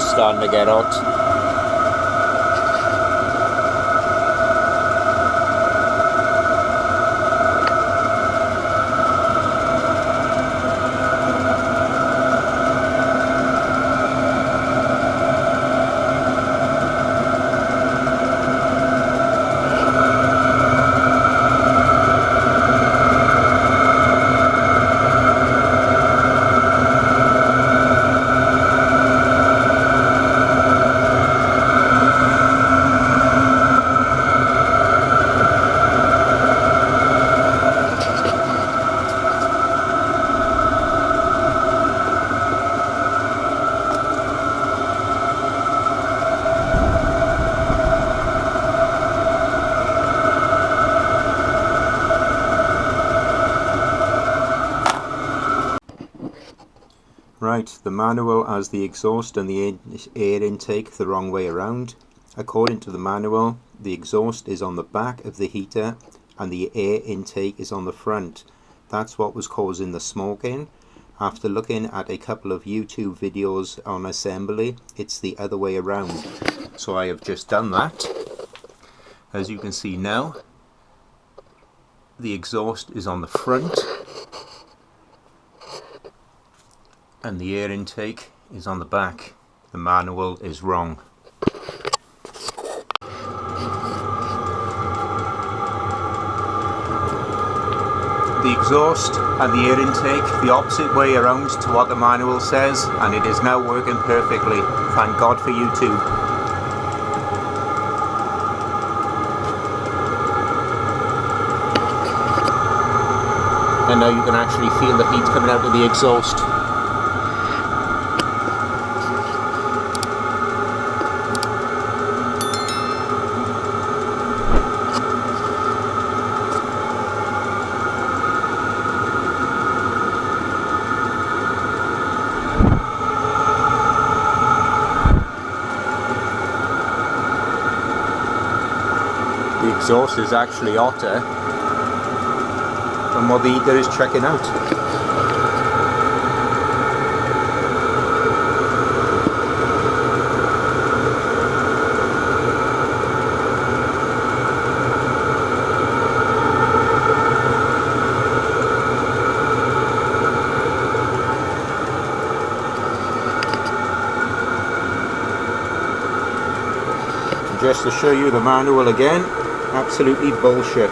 just starting to get hot. Right, the manual has the exhaust and the air intake the wrong way around. According to the manual, the exhaust is on the back of the heater and the air intake is on the front. That's what was causing the smoking. After looking at a couple of YouTube videos on assembly, it's the other way around. So I have just done that. As you can see now, the exhaust is on the front and the air intake is on the back. The manual is wrong. The exhaust and the air intake the opposite way around to what the manual says, and it is now working perfectly. Thank God for YouTube. And now you can actually feel the heat coming out of the exhaust. The exhaust is actually hotter than what the heater is checking out. Just to show you the manual again, absolutely bullshit.